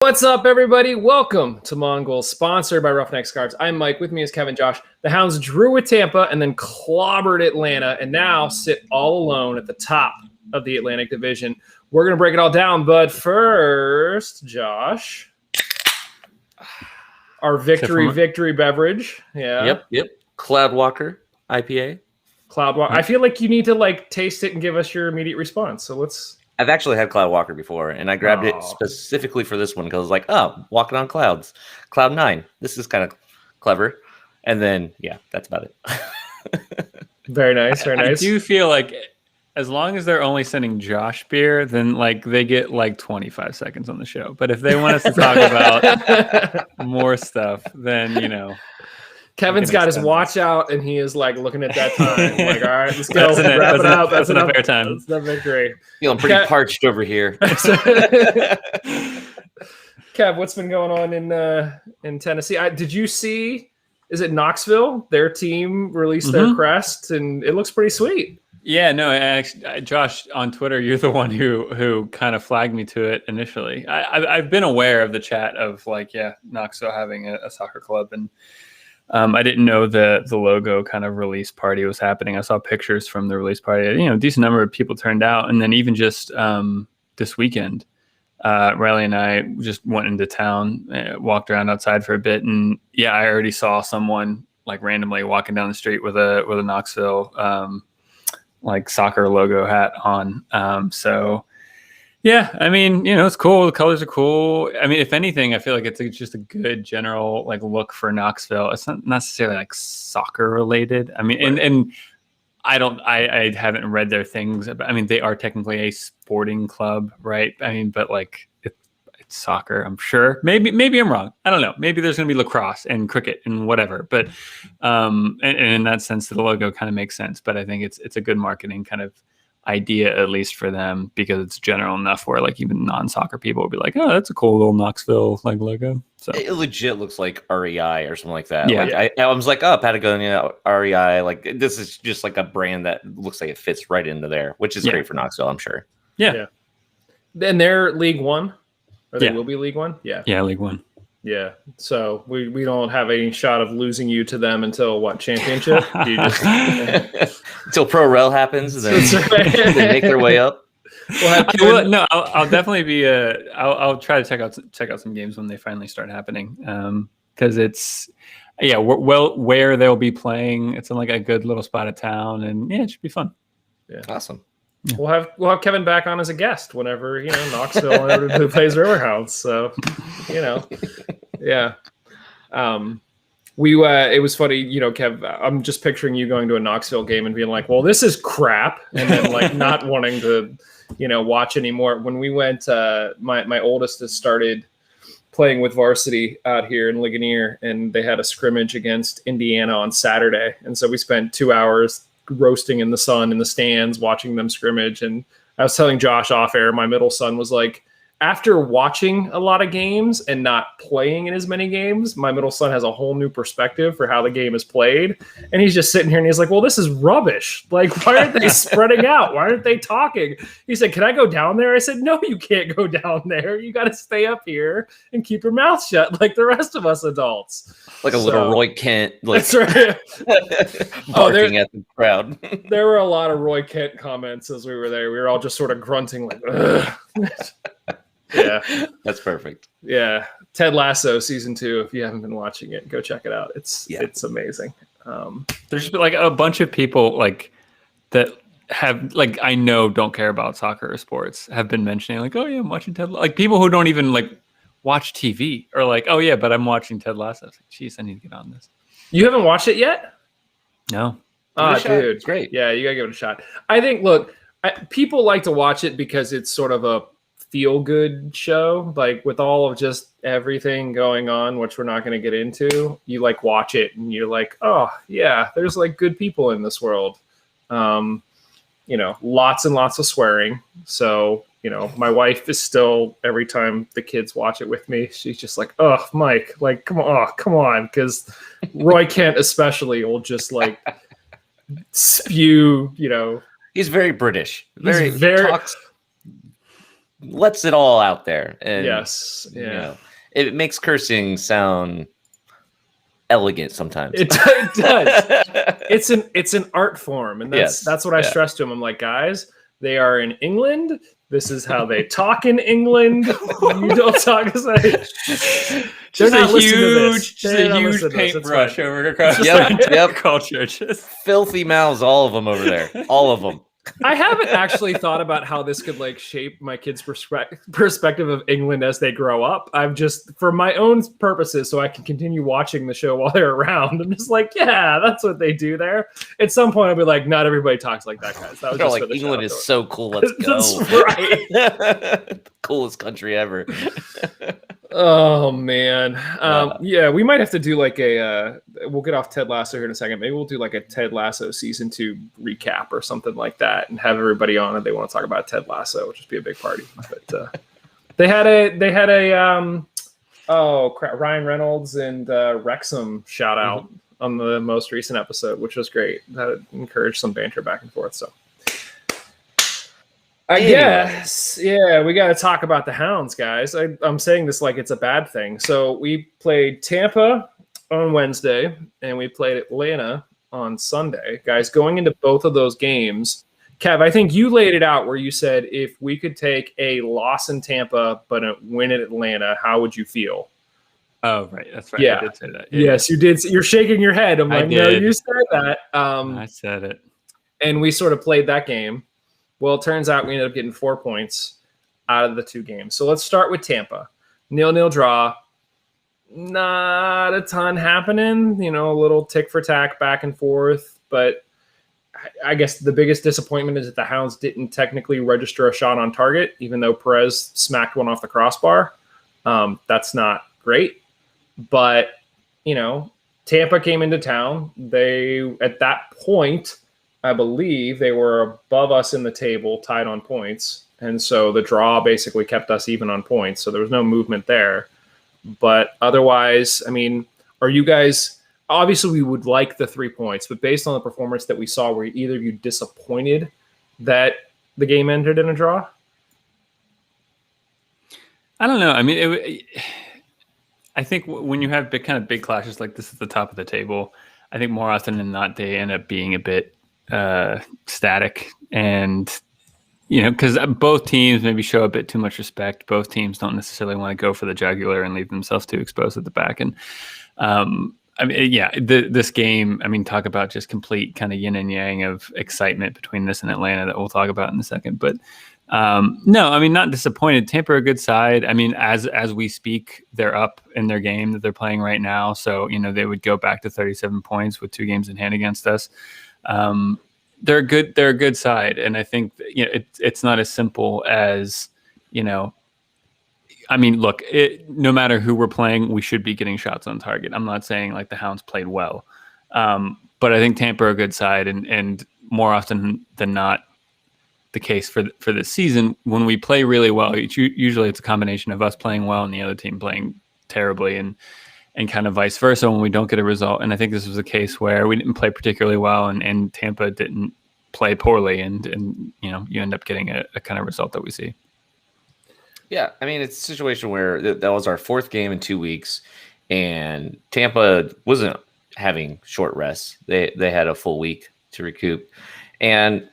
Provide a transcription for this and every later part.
What's up, everybody? Welcome to Mon Goals, sponsored by Roughneck Scarves. I'm Mike. With me is Kevin, Josh. The Hounds drew with Tampa and then clobbered Atlanta and now sit all alone at the top of the Atlantic Division. We're going to break it all down, but first, Josh, our victory beverage. Yeah. Yep. Cloudwalker IPA. Cloudwalker. I feel like you need to taste it and give us your immediate response. So let's. I've actually had Cloudwalker before, and I grabbed it specifically for this one because I was like, oh, walking on clouds. Cloud 9. This is kind of clever. And then, yeah, that's about it. Very nice. I do feel like as long as they're only sending Josh beer, then they get 25 seconds on the show. But if they want us to talk about more stuff, then, Kevin's got his watch out, and he is looking at that time. All right, let's go. Wrap it up. That's enough airtime. That's the victory. Feeling pretty parched over here. Kev, what's been going on in Tennessee? Did you see? Is it Knoxville? Their team released their crest, and it looks pretty sweet. Yeah, no, actually, Josh, on Twitter, you're the one who kind of flagged me to it initially. I've been aware of the chat of Knoxville having a soccer club, and I didn't know the logo kind of release party was happening. I saw pictures from the release party. A decent number of people turned out, and then even just this weekend, Riley and I just went into town, walked around outside for a bit, and I already saw someone randomly walking down the street with a Knoxville soccer logo hat on. So. Yeah, I mean, it's cool. The colors are cool. I mean, if anything, I feel like it's just a good general look for Knoxville. It's not necessarily soccer related. I mean, and I haven't read their things. I mean, they are technically a sporting club, right? I mean, but it's soccer. I'm sure. Maybe I'm wrong. I don't know. Maybe there's going to be lacrosse and cricket and whatever. But and in that sense, the logo kind of makes sense. But I think it's a good marketing kind of idea, at least for them, because it's general enough where even non-soccer people would be like, oh, that's a cool little Knoxville logo. So it legit looks like REI or something like that. Yeah. I was like, oh, Patagonia, REI, this is just a brand that looks like it fits right into there, which is great for Knoxville, I'm sure. Yeah. And they're League One, or they will be League One. Yeah, League One. Yeah, so we don't have any shot of losing you to them until what, championship? Do you just until Pro Rel happens, then they make their way up. I'll definitely be I'll try to check out some games when they finally start happening, because it's where they'll be playing. It's in a good little spot of town, and it should be fun. Yeah, awesome. Yeah. We'll have Kevin back on as a guest whenever Knoxville plays Riverhounds. So yeah. It was funny, Kev. I'm just picturing you going to a Knoxville game and being like, "Well, this is crap," and then not wanting to, watch anymore. When we went, my oldest has started playing with varsity out here in Ligonier, and they had a scrimmage against Indiana on Saturday, and so we spent 2 hours roasting in the sun in the stands watching them scrimmage. And I was telling Josh off air, my middle son was like, after watching a lot of games and not playing in as many games, my middle son has a whole new perspective for how the game is played. And he's just sitting here and he's like, well, this is rubbish. Why aren't they spreading out? Why aren't they talking? He said, can I go down there? I said, no, you can't go down there. You got to stay up here and keep your mouth shut like the rest of us adults. Like a little Roy Kent. That's right. Barking at the crowd. There were a lot of Roy Kent comments as we were there. We were all just sort of grunting ugh. Yeah, that's perfect. Yeah, Ted Lasso season 2. If you haven't been watching it, go check it out. It's amazing. There's a bunch of people that have I know don't care about soccer or sports have been mentioning oh yeah, I'm watching Ted. People who don't even watch TV are oh yeah, but I'm watching Ted Lasso. It's geez, I need to get on this. You haven't watched it yet? No. Dude, it's great. Yeah, you gotta give it a shot. I think. Look, people like to watch it because it's sort of a feel-good show, with all of just everything going on, which we're not going to get into. You watch it and you're like, oh yeah, there's good people in this world. Lots and lots of swearing. So my wife is still, every time the kids watch it with me, she's just like, oh Mike, come on, because Roy Kent especially will just spew. He's very British. Very. lets it all out there. And yes, yeah, you know, it makes cursing sound elegant sometimes. it does. It's an art form, and that's what I stress to them. I'm like, guys, they are in England. This is how they talk in England. You don't talk as they're not listening to this. Just a huge paintbrush over across the culture. Just filthy mouths, all of them over there. All of them. I haven't actually thought about how this could like shape my kids' perspective of England as they grow up. I've just, for my own purposes, so I can continue watching the show while they're around. I'm just like, yeah, that's what they do there. At some point, I'll be like, not everybody talks like that, guys. That was just like England is so cool. Let's go. That's right. Coolest country ever. Oh man, yeah, we might have to do like a. We'll get off Ted Lasso here in a second. Maybe we'll do like a Ted Lasso season 2 recap or something like that, and have everybody on and they want to talk about Ted Lasso, which would be a big party. But they had a oh crap, Ryan Reynolds and Wrexham shout out on the most recent episode, which was great. That encouraged some banter back and forth. So. I guess, yeah, we got to talk about the Hounds, guys. I'm saying this like it's a bad thing. So we played Tampa on Wednesday, and we played Atlanta on Sunday. Guys, going into both of those games, Kev, I think you laid it out where you said if we could take a loss in Tampa but a win at Atlanta, how would you feel? Oh, right. That's right. Yeah. I did say that. Yeah. Yes, you did. You're shaking your head. I'm like, no, you said that. I said it. And we sort of played that game. Well, it turns out we ended up getting 4 points out of the 2 games. So let's start with Tampa. 0-0 draw. Not a ton happening. You know, a little tick for tack back and forth. But I guess the biggest disappointment is that the Hounds didn't technically register a shot on target, even though Perez smacked one off the crossbar. That's not great. But, you know, Tampa came into town. They, at that point, I believe they were above us in the table, tied on points. And so the draw basically kept us even on points. So there was no movement there. But otherwise, I mean, are you guys, obviously we would like the 3 points, but based on the performance that we saw, were either of you disappointed that the game ended in a draw? I don't know. I mean, I think when you have big clashes like this at the top of the table, I think more often than not, they end up being a bit static, and you know, because both teams maybe show a bit too much respect. Both teams don't necessarily want to go for the jugular and leave themselves too exposed at the back. And I mean, yeah, this game, I mean, talk about just complete kind of yin and yang of excitement between this and Atlanta that we'll talk about in a second. But no, I mean, not disappointed. Tampa are a good side. I mean, as we speak, they're up in their game that they're playing right now. So, you know, they would go back to 37 points with 2 games in hand against us. They're a good side. And I think, you know, it's not as simple as, you know, I mean, look, no matter who we're playing, we should be getting shots on target. I'm not saying like the Hounds played well. But I think Tampa are a good side, and more often than not, the case for this season, when we play really well, usually it's a combination of us playing well and the other team playing terribly, and kind of vice versa when we don't get a result. And I think this was a case where we didn't play particularly well, and Tampa didn't play poorly, and you know, you end up getting a kind of result that we see. Yeah, I mean, it's a situation where that was our 4th game in 2 weeks, and Tampa wasn't having short rests. They had a full week to recoup, and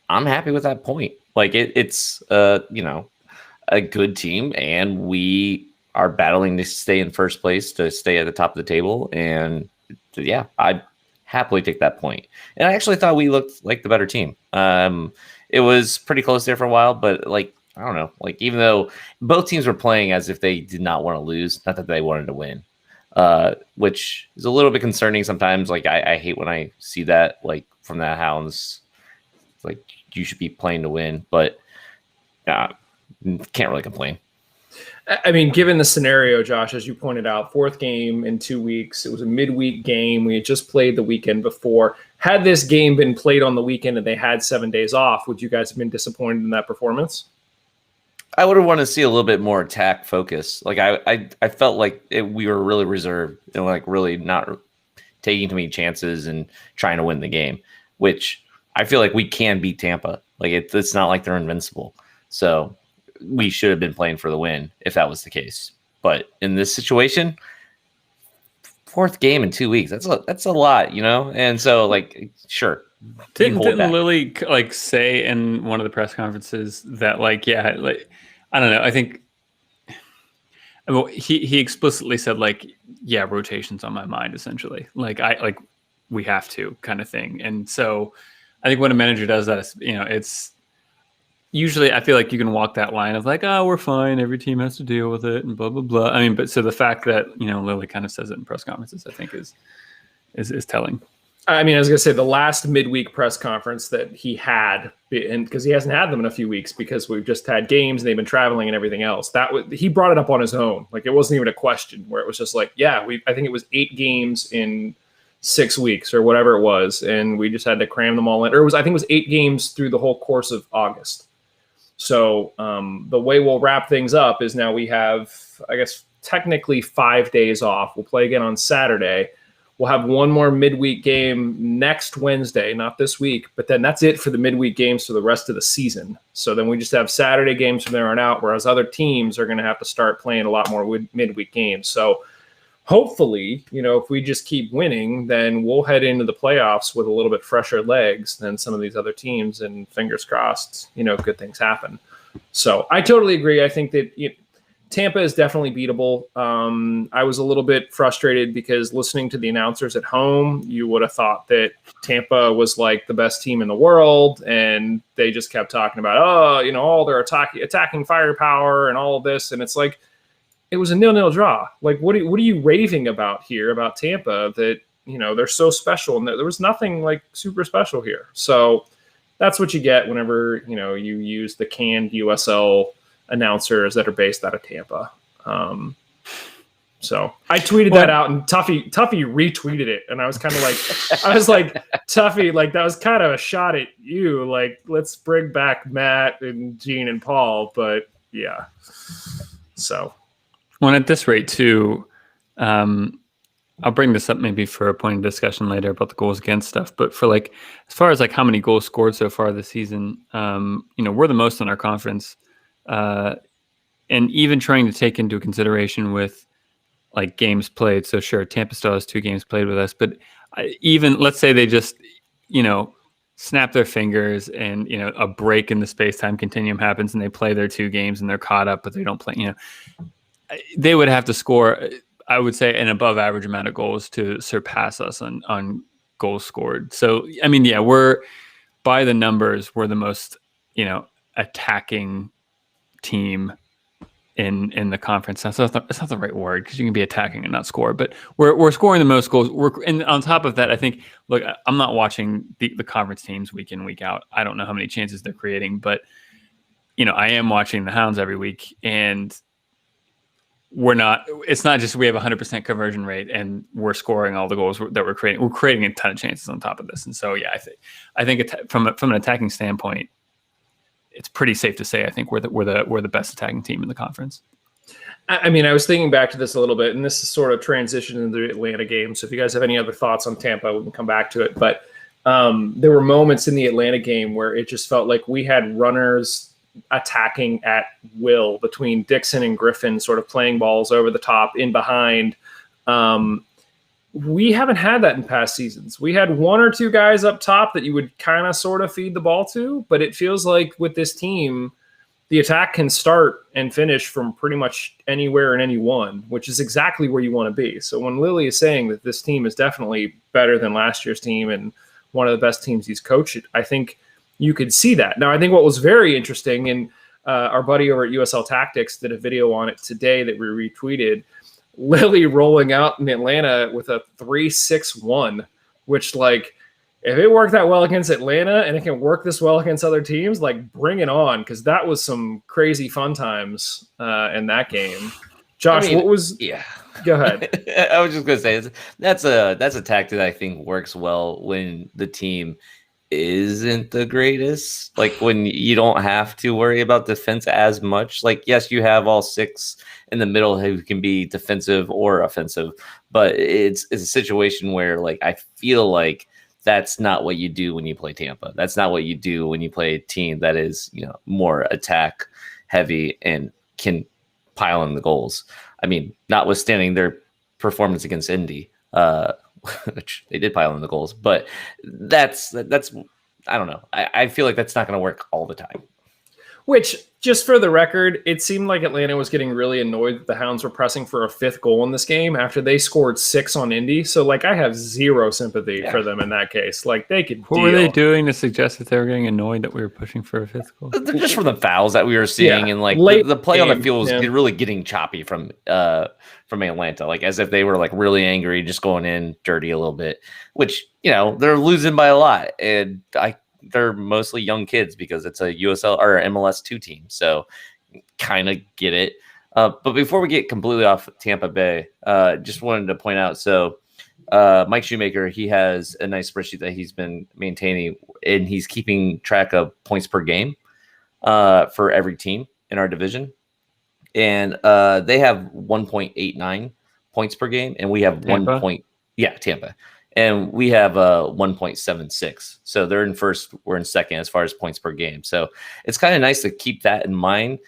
I'm happy with that point. Like it's you know, a good team, and we are battling to stay in first place, to stay at the top of the table. And yeah, I'd happily take that point. And I actually thought we looked like the better team. It was pretty close there for a while, but like, I don't know, like even though both teams were playing as if they did not want to lose, not that they wanted to win, which is a little bit concerning sometimes. Like I hate when I see that, like from the Hounds, like you should be playing to win, but can't really complain. I mean, given the scenario, Josh, as you pointed out, 4th game in 2 weeks, it was a midweek game. We had just played the weekend before. Had this game been played on the weekend and they had 7 days off, would you guys have been disappointed in that performance? I would have wanted to see a little bit more attack focus. Like I felt like we were really reserved and like really not taking too many chances and trying to win the game, which I feel like we can beat Tampa. Like it's not like they're invincible. So we should have been playing for the win if that was the case. But in this situation, 4th game in 2 weeks, that's a lot, you know? And so, like, sure. Didn't Lily like say in one of the press conferences that like, yeah, like, I don't know. I think he explicitly said like, yeah, rotation's on my mind essentially. Like we have to kind of thing. And so I think when a manager does that, it's usually I feel like you can walk that line of like, oh, we're fine. Every team has to deal with it and blah, blah, blah. I mean, but so the fact that, Lily kind of says it in press conferences, I think is telling. I mean, I was going to say the last midweek press conference that he had, and because he hasn't had them in a few weeks because we've just had games and they've been traveling and everything else. He brought it up on his own. Like it wasn't even a question where it was just like, yeah, I think it was 8 games in 6 weeks or whatever it was, and we just had to cram them all in. Or I think it was 8 games through the whole course of August. So the way we'll wrap things up is now we have, I guess, technically 5 days off. We'll play again on Saturday. We'll have one more midweek game next Wednesday, not this week, but then that's it for the midweek games for the rest of the season. So then we just have Saturday games from there on out, whereas other teams are going to have to start playing a lot more midweek games. So hopefully, if we just keep winning, then we'll head into the playoffs with a little bit fresher legs than some of these other teams, and fingers crossed, good things happen. So I totally agree. I think that Tampa is definitely beatable. I was a little bit frustrated because listening to the announcers at home, you would have thought that Tampa was like the best team in the world, and they just kept talking about, all their attacking firepower and all of this, and it's like it was a 0-0 draw. Like, what are you raving about here about Tampa that they're so special, and there was nothing like super special here. So that's what you get whenever you use the canned USL announcers that are based out of Tampa. So I tweeted that out, and Tuffy retweeted it, and I was kind of like, Tuffy, like that was kind of a shot at you. Like, let's bring back Matt and Gene and Paul, but yeah. So, well, at this rate too, I'll bring this up maybe for a point of discussion later about the goals against stuff. But for like, as far as like how many goals scored so far this season, we're the most in our conference. And even trying to take into consideration with like games played. So sure, Tampa still has 2 games played with us, but even let's say they just, snap their fingers and, a break in the space-time continuum happens and they play their 2 games and they're caught up, but they don't play, they would have to score, I would say, an above average amount of goals to surpass us on goals scored. So, I mean, yeah, we're by the numbers, we're the most, attacking team in the conference. That's not the right word because you can be attacking and not score, but we're scoring the most goals. And on top of that, I think, look, I'm not watching the conference teams week in, week out. I don't know how many chances they're creating, but I am watching the Hounds every week, and it's not just we have 100% conversion rate and we're scoring all the goals that we're creating. We're creating a ton of chances on top of this. And so, yeah, I think from an attacking standpoint, it's pretty safe to say I think we're the best attacking team in the conference. I mean, I was thinking back to this a little bit, and this is sort of transitioned into the Atlanta game. So if you guys have any other thoughts on Tampa, we can come back to it. But there were moments in the Atlanta game where it just felt like we had runners attacking at will between Dixon and Griffin, sort of playing balls over the top, in behind. We haven't had that in past seasons. We had 1 or 2 guys up top that you would kind of sort of feed the ball to, but it feels like with this team, the attack can start and finish from pretty much anywhere and anyone, which is exactly where you want to be. So when Lily is saying that this team is definitely better than last year's team and one of the best teams he's coached, I think you could see that. Now, I think what was very interesting, and our buddy over at USL Tactics did a video on it today that we retweeted, Lily rolling out in Atlanta with a 3-6-1, which, like, if it worked that well against Atlanta and it can work this well against other teams, like, bring it on, because that was some crazy fun times in that game. Josh, what was? Yeah, go ahead. I was just gonna say that's a tactic I think works well when the team isn't the greatest, like when you don't have to worry about defense as much. Like, yes, you have all 6 in the middle who can be defensive or offensive, but it's a situation where, like, I feel like that's not what you do when you play Tampa. That's not what you do when you play a team that is, more attack heavy and can pile in the goals. I mean, notwithstanding their performance against Indy, which they did pile in the goals, but that's I don't know. I feel like that's not going to work all the time. Which, just for the record, it seemed like Atlanta was getting really annoyed that the Hounds were pressing for a 5th goal in this game after they scored 6 on Indy. So, like, I have zero sympathy for them in that case. Like, they could What were they doing to suggest that they were getting annoyed that we were pushing for a 5th goal? Just from the fouls that we were seeing, and like the play on the field was really getting choppy from Atlanta, like as if they were like really angry, just going in dirty a little bit. Which, you know, they're losing by a lot, and they're mostly young kids because it's a USL or MLS2 team. So kind of get it. But before we get completely off Tampa Bay, just wanted to point out. So Mike Shoemaker, he has a nice spreadsheet that he's been maintaining, and he's keeping track of points per game for every team in our division. And they have 1.89 points per game, and we have Tampa. And we have 1.76. So they're in first, we're in second as far as points per game. So it's kind of nice to keep that in mind,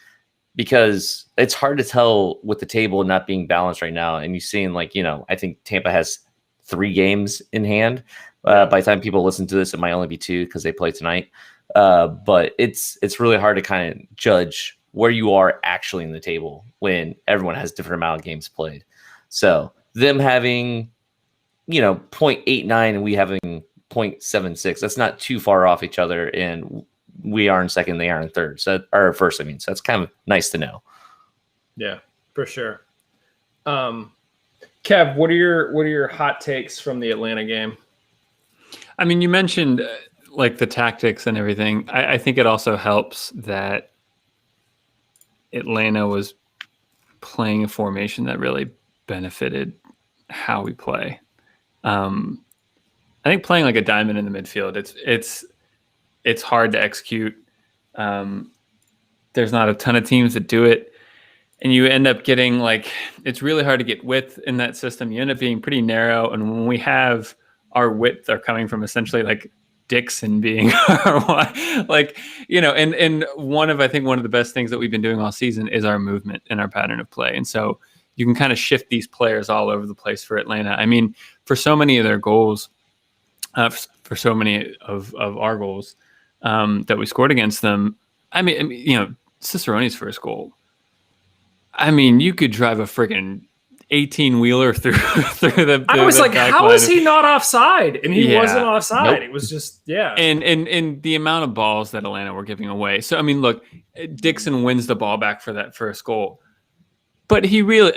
because it's hard to tell with the table not being balanced right now. And you've seen, like, you know, I think Tampa has 3 games in hand. By the time people listen to this, it might only be 2 because they play tonight. But it's really hard to kind of judge where you are actually in the table when everyone has different amount of games played. So them having, you know, 0.89 and we having 0.76, that's not too far off each other, and we are in second, they are in third, so or first, I mean. So that's kind of nice to know. Yeah, for sure. Kev, what are your hot takes from the Atlanta game? I mean, you mentioned like the tactics and everything. I think it also helps that Atlanta was playing a formation that really benefited how we play. I think playing like a diamond in the midfield, it's hard to execute. There's not a ton of teams that do it, and you end up getting like, it's really hard to get width in that system. You end up being pretty narrow, and when we have our width are coming from essentially like Dixon being like, you know, and one of the best things that we've been doing all season is our movement and our pattern of play, and so you can kind of shift these players all over the place for Atlanta. I mean, for so many of their goals, for so many of our goals that we scored against them, I mean, you know, Cicerone's first goal, I mean, you could drive a freaking 18-wheeler through the I was like, how is he not offside? And he wasn't offside. Nope. It was just, yeah. And the amount of balls that Atlanta were giving away. So, I mean, look, Dixon wins the ball back for that first goal. But he really,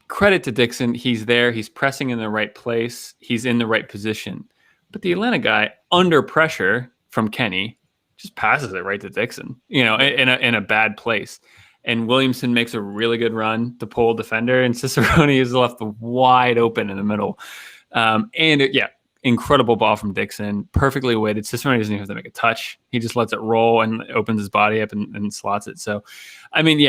credit to Dixon. He's there. He's pressing in the right place. He's in the right position. But the Atlanta guy, under pressure from Kenny, just passes it right to Dixon, you know, in a bad place. And Williamson makes a really good run to pull defender, and Cicerone is left wide open in the middle. Incredible ball from Dixon, perfectly weighted. Cicerone doesn't even have to make a touch. He just lets it roll and opens his body up and slots it. So, I mean,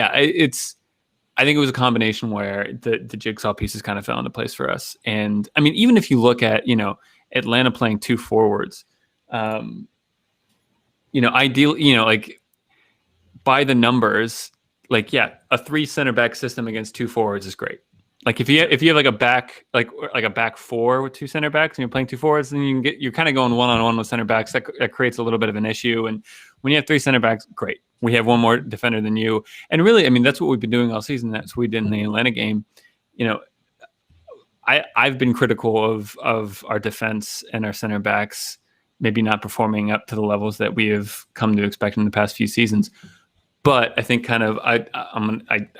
I think it was a combination where the jigsaw pieces kind of fell into place for us. And I mean, even if you look at, you know, Atlanta playing 2 forwards, you know, ideally, you know, like by the numbers, like, yeah, a 3 center back system against 2 forwards is great. Like if you have like a back, like a back 4 with 2 center backs and you're playing 2 forwards, then you're kind of going 1-on-1 with center backs. That creates a little bit of an issue. And when you have 3 center backs, great. We have one more defender than you. And really, I mean, that's what we've been doing all season. That's what we did in the Atlanta game. You know, I've been critical of our defense and our center backs maybe not performing up to the levels that we have come to expect in the past few seasons. But I think kind of I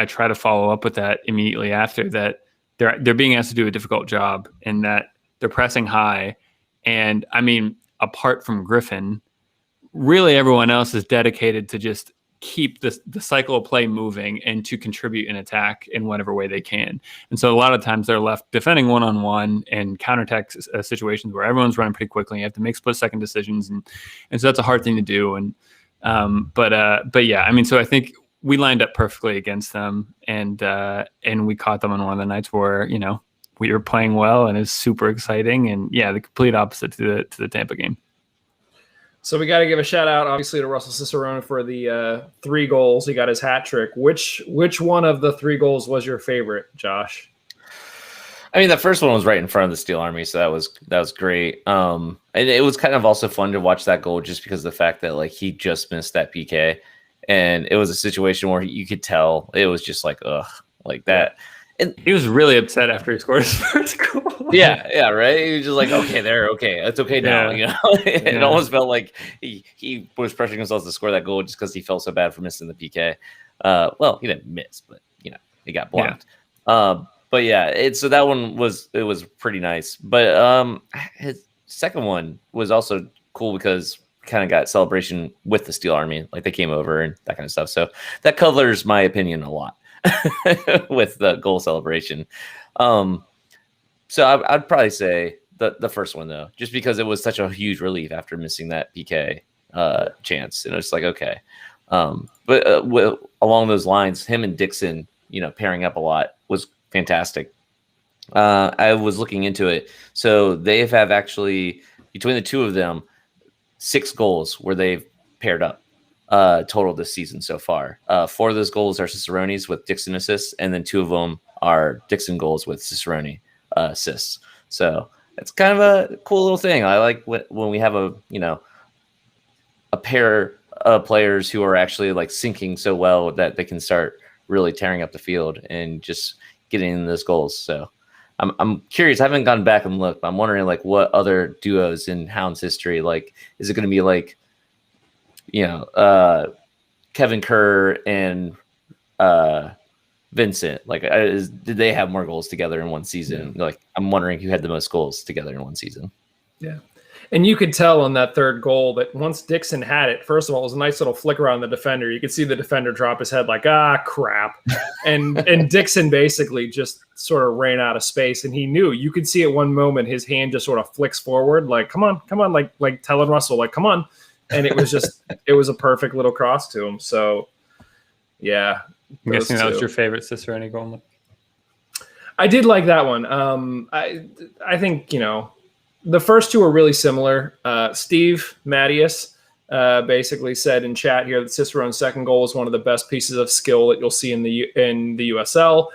try to follow up with that immediately after that. They're being asked to do a difficult job in that they're pressing high. And I mean, apart from Griffin, really everyone else is dedicated to just keep the cycle of play moving and to contribute in attack in whatever way they can. And so a lot of times they're left defending 1-on-1 and counterattack situations where everyone's running pretty quickly. You have to make split-second decisions, and so that's a hard thing to do. And but yeah, I mean, so I think we lined up perfectly against them, and we caught them on one of the nights where, you know, we were playing well and it's super exciting. And yeah, the complete opposite to the Tampa game. So we got to give a shout out, obviously, to Russell Cicerone for the 3 goals. He got his hat trick. Which one of the 3 goals was your favorite, Josh? I mean, the first one was right in front of the Steel Army, so that was great. And it was kind of also fun to watch that goal just because of the fact that like he just missed that PK, and it was a situation where you could tell it was just like ugh, like that. And he was really upset after he scored his first goal. Yeah, right. He was just like, okay, it's okay now. You know, it almost felt like he was pressuring himself to score that goal just because he felt so bad for missing the PK. Well, he didn't miss, but he got blocked. Yeah. But yeah, so that one was pretty nice. But his second one was also cool because kind of got celebration with the Steel Army, like they came over and that kind of stuff. So that colors my opinion a lot with the goal celebration. So I'd probably say the first one though, just because it was such a huge relief after missing that PK chance, and it's like okay. But along those lines, him and Dixon, pairing up a lot was fantastic. I was looking into it. So they have actually, between the two of them, 6 goals where they've paired up total this season so far. 4 of those goals are Cicerone's with Dixon assists, and then 2 of them are Dixon goals with Cicerone assists. So it's kind of a cool little thing. I like when we have a pair of players who are actually like syncing so well that they can start really tearing up the field and just getting in those goals. So I'm curious. I haven't gone back and looked, but I'm wondering like what other duos in Hounds history, like, is it going to be like, Kevin Kerr and Vincent? Like, did they have more goals together in one season? Yeah. Like, I'm wondering who had the most goals together in one season. Yeah. And you could tell on that third goal that once Dixon had it, first of all, it was a nice little flicker on the defender. You could see the defender drop his head like, crap. And Dixon basically just sort of ran out of space. And he knew. You could see at one moment his hand just sort of flicks forward, like, come on, like telling Russell, like, come on. And it was just, it was a perfect little cross to him. So, yeah. I'm guessing that was your favorite Cicerone goal. I did like that one. I think, the first 2 are really similar. Steve Mattias basically said in chat here that Cicerone's second goal is one of the best pieces of skill that you'll see in the USL.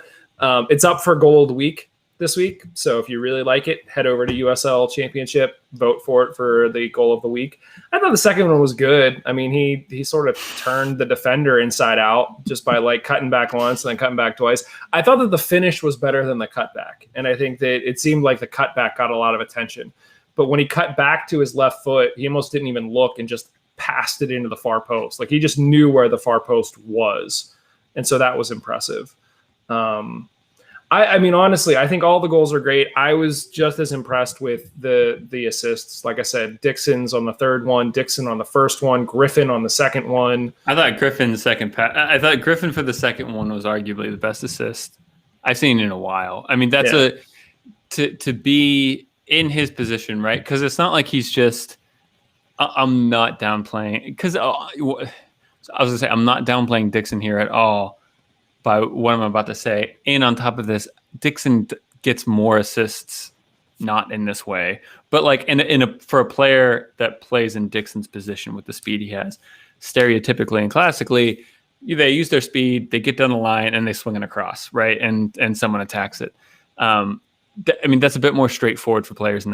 It's up for goal of the week this week. So if you really like it, head over to USL Championship, vote for it for the goal of the week. I thought the second one was good. I mean, he sort of turned the defender inside out just by like cutting back once and then cutting back twice. I thought that the finish was better than the cutback. And I think that it seemed like the cutback got a lot of attention. But when he cut back to his left foot, he almost didn't even look and just passed it into the far post. Like he just knew where the far post was. And so that was impressive. I mean, honestly, I think all the goals are great. I was just as impressed with the assists. Like I said, Dixon's on the third one, Dixon on the first one, Griffin on the second one. I thought Griffin for the second one was arguably the best assist I've seen in a while. I mean, that's to be in his position, right? Because it's not like he's just. I'm not downplaying because I was gonna say I'm not downplaying Dixon here at all by what I'm about to say. And on top of this, Dixon gets more assists, not in this way, but like for a player that plays in Dixon's position with the speed he has, stereotypically and classically, they use their speed, they get down the line, and they swing it across, right? And someone attacks it. I mean, that's a bit more straightforward for players in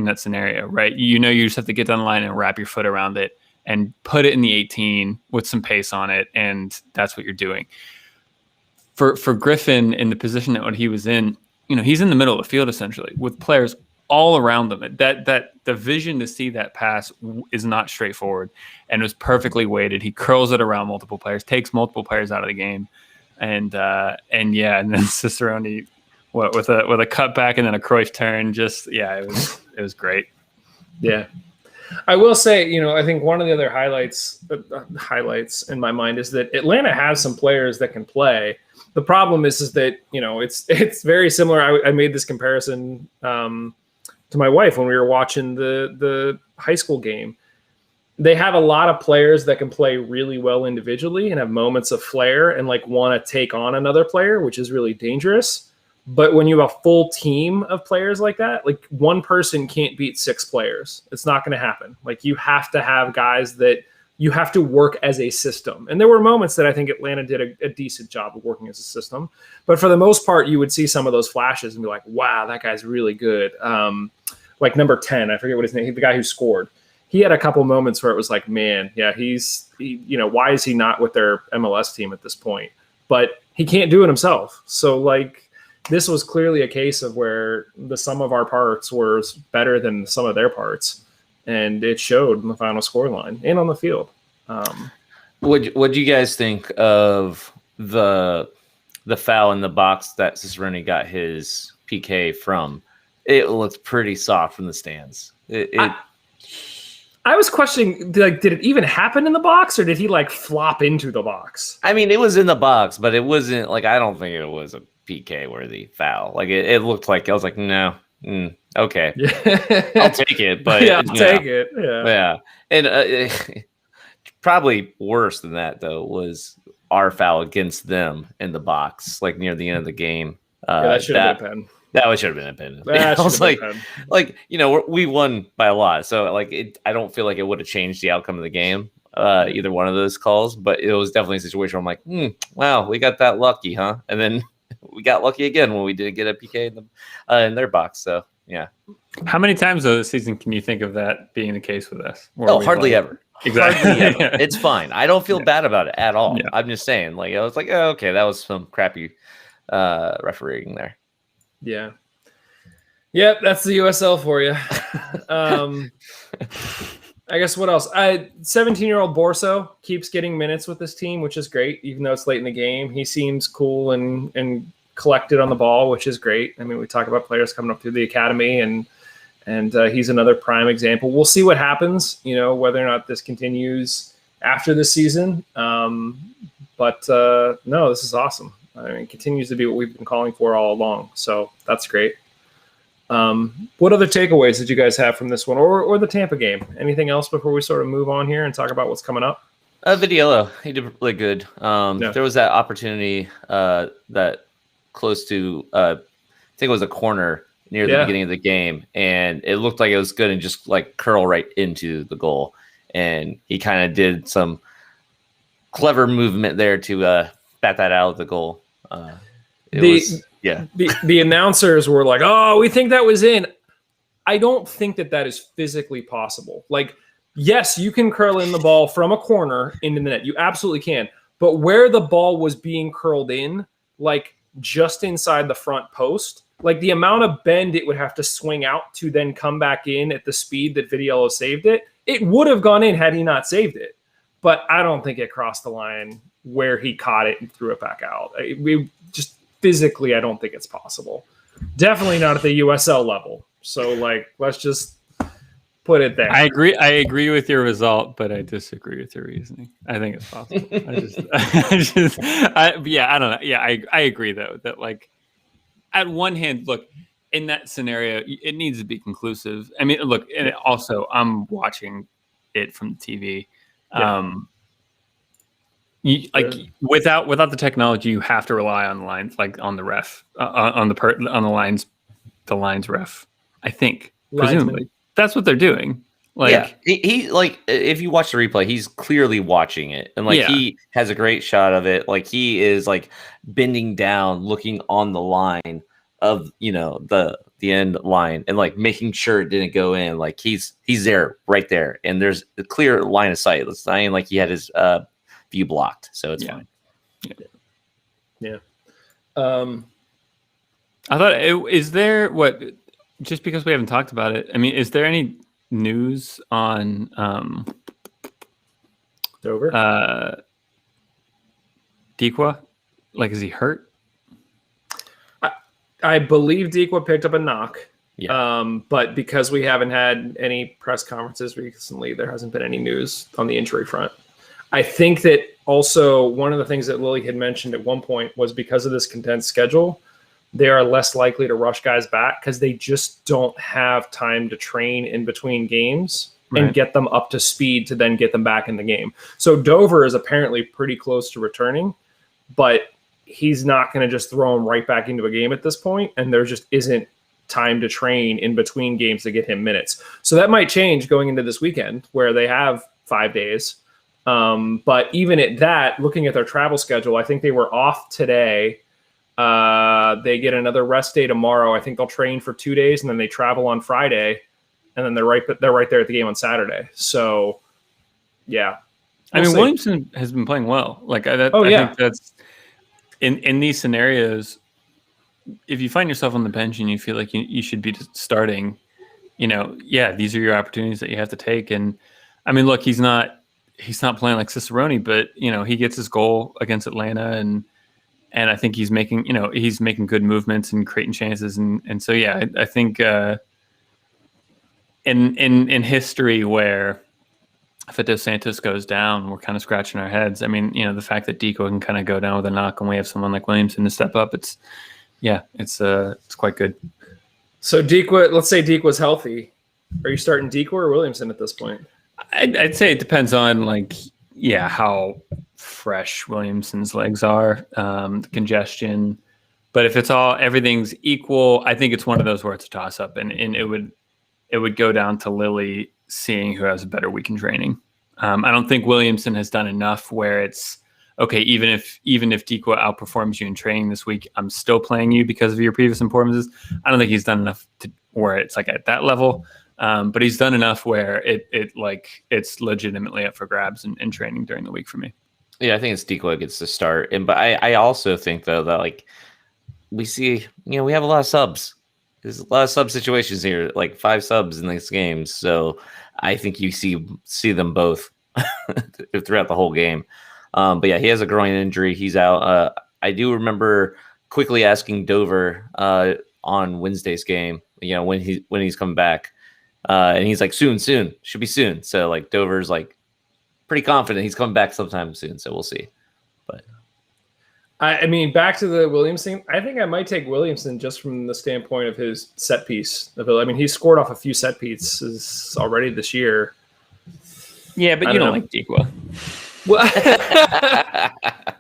that scenario, right? You just have to get down the line and wrap your foot around it and put it in the 18 with some pace on it, and that's what you're doing. For Griffin in the position that he was in, he's in the middle of the field essentially with players all around them. That the vision to see that pass is not straightforward, and it was perfectly weighted. He curls it around multiple players, takes multiple players out of the game, and then Cicerone with a cutback and then a Cruyff turn. It was great. Yeah. I will say, I think one of the other highlights in my mind is that Atlanta has some players that can play. The problem is that, it's very similar. I made this comparison to my wife when we were watching the high school game. They have a lot of players that can play really well individually and have moments of flair and like want to take on another player, which is really dangerous. But when you have a full team of players like that, like one person can't beat 6 players. It's not going to happen. Like you have to have guys that you have to work as a system. And there were moments that I think Atlanta did a decent job of working as a system. But for the most part, you would see some of those flashes and be like, wow, that guy's really good. Like number 10, I forget what his name, the guy who scored. He had a couple moments where it was like, man, yeah, why is he not with their MLS team at this point? But he can't do it himself. So like, this was clearly a case of where the sum of our parts was better than the sum of their parts, and it showed in the final scoreline and on the field. What do you guys think of the foul in the box that Cicerone got his PK from? It looked pretty soft from the stands. I was questioning, like, did it even happen in the box, or did he like flop into the box? I mean, it was in the box, but it wasn't like, I don't think it was a PK worthy foul. Like it looked like, I was like, no, okay, yeah. I'll take it, but yeah, I'll take it. Yeah. And probably worse than that though was our foul against them in the box, like near the end of the game. That should have been a pen. That should have been a pen. I was like, we won by a lot, so like I don't feel like it would have changed the outcome of the game. Either one of those calls, but it was definitely a situation where I'm like, wow, we got that lucky, huh? And then we got lucky again when we didn't get a PK in their box. So yeah. How many times though this season can you think of that being the case with us? Hardly ever. Exactly. Hardly ever. It's fine. I don't feel bad about it at all. Yeah. I'm just saying, like, I was like, oh, okay, that was some crappy refereeing there. Yeah. Yep, that's the USL for you. I guess what else? 17-year-old Borso keeps getting minutes with this team, which is great, even though it's late in the game. He seems cool and collected on the ball, which is great. I mean, we talk about players coming up through the academy, and he's another prime example. We'll see what happens, whether or not this continues after this season. But no, this is awesome. I mean, it continues to be what we've been calling for all along. So that's great. What other takeaways did you guys have from this one or the Tampa game? Anything else before we sort of move on here and talk about what's coming up? Vidiello, he did really good. There was that opportunity that close to, I think it was a corner near the beginning of the game, and it looked like it was good and just like curl right into the goal. And he kind of did some clever movement there to bat that out of the goal. The announcers were like, oh, we think that was in. I don't think that is physically possible. Like, yes, you can curl in the ball from a corner into the net. You absolutely can. But where the ball was being curled in, like just inside the front post, like the amount of bend it would have to swing out to then come back in at the speed that Vidiello saved it, it would have gone in had he not saved it. But I don't think it crossed the line where he caught it and threw it back out. Physically, I don't think it's possible. Definitely not at the USL level. So, like, let's just put it there. I agree with your result, but I disagree with your reasoning. I think it's possible. I don't know. Yeah, I agree though that like at one hand, look, in that scenario, it needs to be conclusive. I mean, look, and also I'm watching it from the TV. Yeah. Without the technology, you have to rely on the lines, like on the ref, on the lines ref. I think presumably that's what they're doing. Like, yeah, he like if you watch the replay, he's clearly watching it, and like he has a great shot of it. Like he is like bending down, looking on the line of the end line, and like making sure it didn't go in. Like he's there, right there, and there's a clear line of sight. It's not even like he had his view blocked, so it's fine. Yeah. I thought is there what just because we haven't talked about it. I mean, is there any news on Dover? Dequa? Like, is he hurt? I believe Dequa picked up a knock. Yeah. But because we haven't had any press conferences recently, there hasn't been any news on the injury front. I think that also one of the things that Lily had mentioned at one point was because of this condensed schedule, they are less likely to rush guys back because they just don't have time to train in between games and get them up to speed to then get them back in the game. So Dover is apparently pretty close to returning, but he's not going to just throw him right back into a game at this point, and there just isn't time to train in between games to get him minutes. So that might change going into this weekend where they have 5 days. But even at that, looking at their travel schedule, I think they were off today. They get another rest day tomorrow. I think they'll train for 2 days, and then they travel on Friday, and then they're right there at the game on Saturday. So, yeah. I mean, Williamson has been playing well. Like I think that's in these scenarios. If you find yourself on the bench and you feel like you should be starting, these are your opportunities that you have to take. And I mean, look, he's not playing like Cicerone, but he gets his goal against Atlanta, and I think he's making good movements and creating chances, and so yeah, I think in history where if Dos Santos goes down, we're kind of scratching our heads. I mean, the fact that Deco can kind of go down with a knock, and we have someone like Williamson to step up, it's quite good. So Deco, let's say Deco's healthy. Are you starting Deco or Williamson at this point? I'd say it depends on how fresh Williamson's legs are, the congestion. But if everything's equal, I think it's one of those where it's a toss up, and it would go down to Lily seeing who has a better week in training. I don't think Williamson has done enough where it's okay. Even if Deco outperforms you in training this week, I'm still playing you because of your previous performances. I don't think he's done enough to where it's like at that level. But he's done enough where it's legitimately up for grabs in training during the week for me. Yeah, I think it's Decoy gets to start, but I also think though that we see we have a lot of subs. There's a lot of sub situations here, like 5 subs in these games. So I think you see them both throughout the whole game. But yeah, he has a groin injury. He's out. I do remember quickly asking Dover on Wednesday's game, when he's coming back. And he's like, soon, should be soon. So Dover's pretty confident he's coming back sometime soon. So we'll see. But I mean, back to the Williamson, I think I might take Williamson just from the standpoint of his set piece ability. I mean, he's scored off a few set pieces already this year. Yeah, but you don't like Dequa. Well,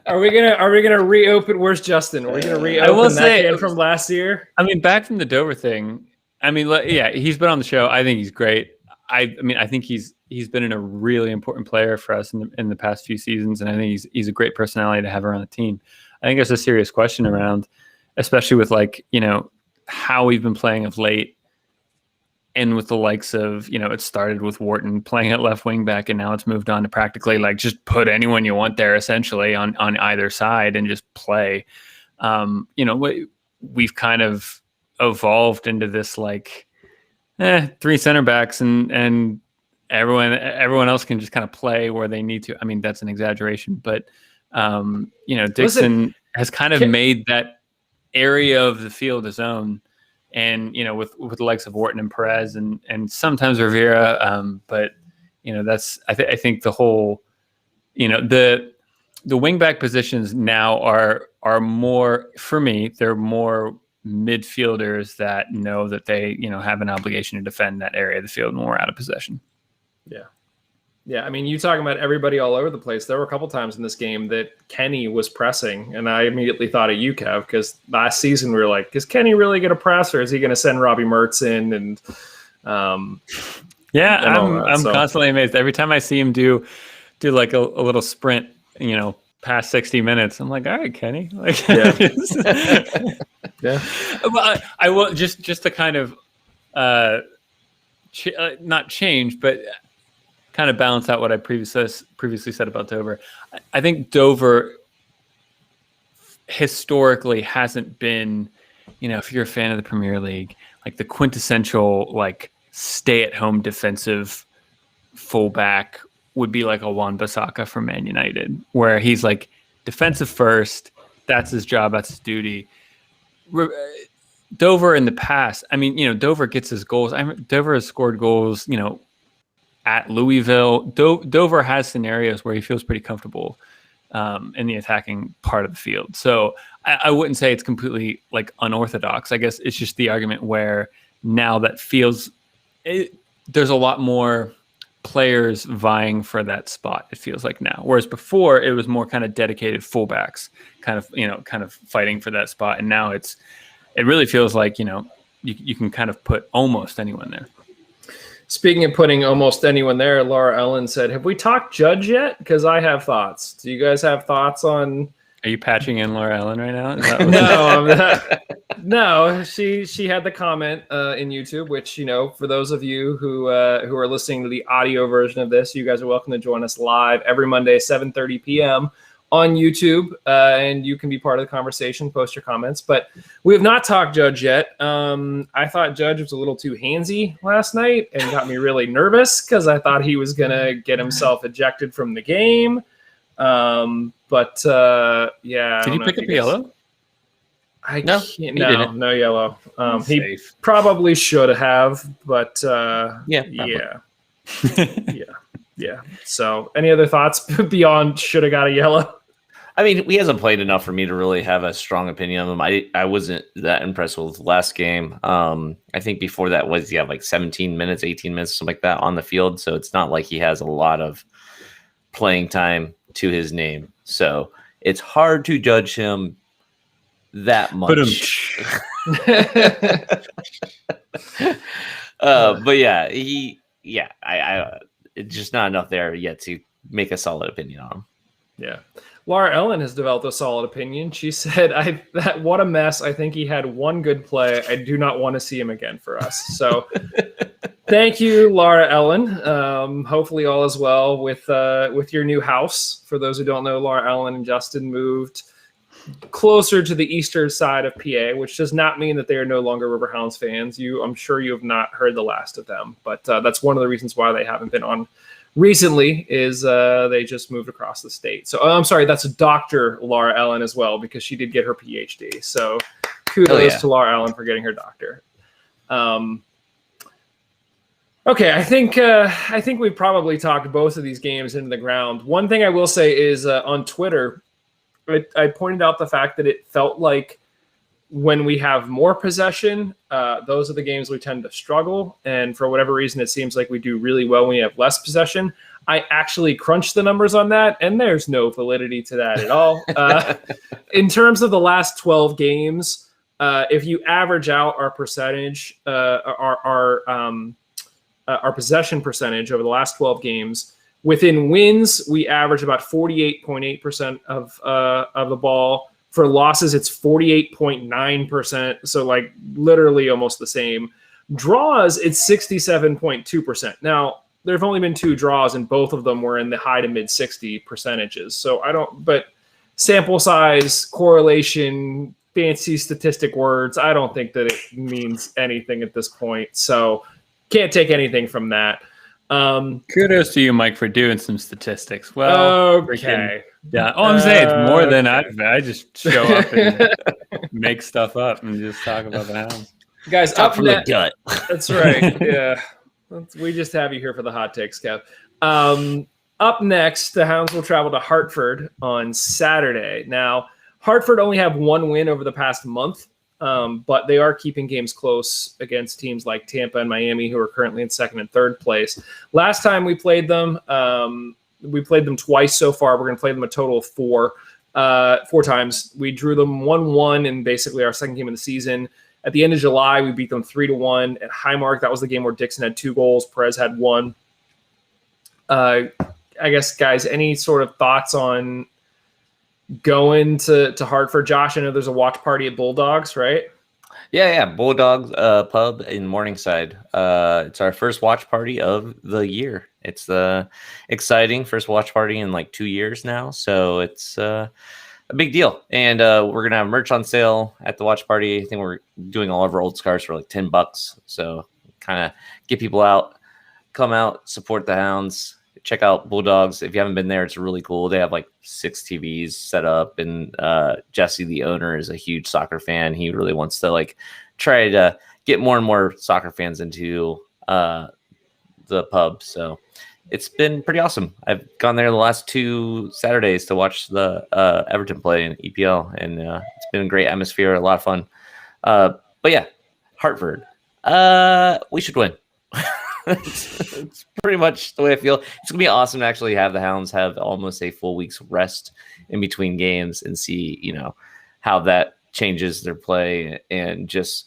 are we gonna reopen? Where's Justin? Are we gonna reopen that can from last year? I mean, back from the Dover thing. I mean, yeah, he's been on the show. I think he's great. I mean, I think he's been a really important player for us in the past few seasons, and I think he's a great personality to have around the team. I think there's a serious question around, especially with how we've been playing of late, and with the likes of it started with Wharton playing at left wing back, and now it's moved on to practically just put anyone you want there essentially on either side and just play. We've kind of evolved into this 3 center backs and everyone else can just kind of play where they need to. I mean, that's an exaggeration, but Dixon has kind of made that area of the field his own, and with the likes of Wharton and Perez and sometimes Rivera, but that's I think the whole the wingback positions now are more, for me, they're more midfielders that know that they have an obligation to defend that area of the field when we're out of possession. Yeah, I mean, you talking about everybody all over the place. There were a couple times in this game that Kenny was pressing, and I immediately thought of you, Kev, because last season we were like, is Kenny really going to press, or is he going to send Robbie Mertz in? And I'm constantly amazed every time I see him do a little sprint, past 60 minutes. I'm like, all right, Kenny. Yeah. Well, I will just to kind of not change, but kind of balance out what I previously said about Dover. I think Dover historically hasn't been, if you're a fan of the Premier League, the quintessential stay-at-home defensive fullback would be a Wan-Bissaka from Man United, where he's defensive first. That's his job. That's his duty. Dover in the past, I mean, Dover gets his goals. Dover has scored goals, at Louisville. Dover has scenarios where he feels pretty comfortable in the attacking part of the field. So I wouldn't say it's completely unorthodox. I guess it's just the argument where now that feels there's a lot more players vying for that spot. It feels like now, whereas before it was more kind of dedicated fullbacks, kind of fighting for that spot, and now it really feels like you can kind of put almost anyone there. Speaking of putting almost anyone there, Laura Ellen said, "Have we talked Judge yet? Because I have thoughts. Do you guys have thoughts on?" Are you patching in Laura Ellen right now? No, I'm not. No, she had the comment in YouTube, which for those of you who are listening to the audio version of this, you guys are welcome to join us live every Monday, 7:30 p.m. on YouTube, and you can be part of the conversation. Post your comments, but we have not talked Judge yet. I thought Judge was a little too handsy last night and got me really nervous because I thought he was gonna get himself ejected from the game. But yeah. Did he pick up a yellow? No, yellow. He probably should have, but yeah. So, any other thoughts beyond should have got a yellow? I mean, he hasn't played enough for me to really have a strong opinion of him. I wasn't that impressed with the last game. I think before that was like 17 minutes, 18 minutes, something like that on the field. So it's not like he has a lot of playing time to his name. So it's hard to judge him that much. But yeah, I it's just not enough there yet to make a solid opinion on him. Yeah. Laura Ellen has developed a solid opinion. She said, what a mess. I think he had one good play. I do not want to see him again for us. So thank you, Laura Ellen. Hopefully all is well with your new house. For those who don't know, Laura Ellen and Justin moved closer to the eastern side of PA, which does not mean that they are no longer River Hounds fans. I'm sure you have not heard the last of them, but that's one of the reasons why they haven't been on recently is they just moved across the state. So I'm sorry, that's Dr. Laura Ellen as well, because she did get her PhD. So kudos to Laura Ellen for getting her doctor. Okay, I think we probably talked both of these games into the ground. One thing I will say is on Twitter, I pointed out the fact that it felt like when we have more possession, those are the games we tend to struggle. And for whatever reason, it seems like we do really well when we have less possession. I actually crunched the numbers on that, and there's no validity to that at all. In terms of the last 12 games, if you average out our percentage, our possession percentage over the last 12 games, within wins, we average about 48.8% of the ball. For losses, it's 48.9%. So like literally almost the same. Draws, it's 67.2%. Now, there have only been 2 draws, and both of them were in the high to mid 60 percentages. So but sample size, correlation, fancy statistic words, I don't think that it means anything at this point. So can't take anything from that. Kudos to you, Mike, for doing some statistics. Well, okay. Yeah. Oh, I'm saying it's more than I just show up and make stuff up and just talk about the Hounds. Guys, Talk from the gut. That's right. Yeah. We just have you here for the hot takes, Kev. Up next, the Hounds will travel to Hartford on Saturday. Now, Hartford only have 1 win over the past month. But they are keeping games close against teams like Tampa and Miami, who are currently in 2nd and 3rd place. Last time we played them twice so far. We're going to play them a total of 4 times. We drew them 1-1 in basically our 2nd game of the season. At the end of July, we beat them 3-1 at Highmark. That was the game where Dixon had 2 goals. Perez had 1. I guess, guys, any sort of thoughts on going to Hartford? Josh, I know there's a watch party at Bulldogs, right? Yeah. Bulldogs pub in Morningside. It's our first watch party of the year. It's the exciting first watch party in like 2 years now. So it's a big deal. And we're going to have merch on sale at the watch party. I think we're doing all of our old scarves for like $10. So kind of get people out, come out, support the Hounds. Check out Bulldogs. If you haven't been there, it's really cool. They have like 6 TVs set up, and Jesse, the owner, is a huge soccer fan. He really wants to like try to get more and more soccer fans into the pub. So it's been pretty awesome. I've gone there the last 2 Saturdays to watch the Everton play in EPL, and it's been a great atmosphere, a lot of fun. But yeah, Hartford. We should win. It's pretty much the way I feel. It's gonna be awesome to actually have the Hounds have almost a full week's rest in between games and see, how that changes their play and just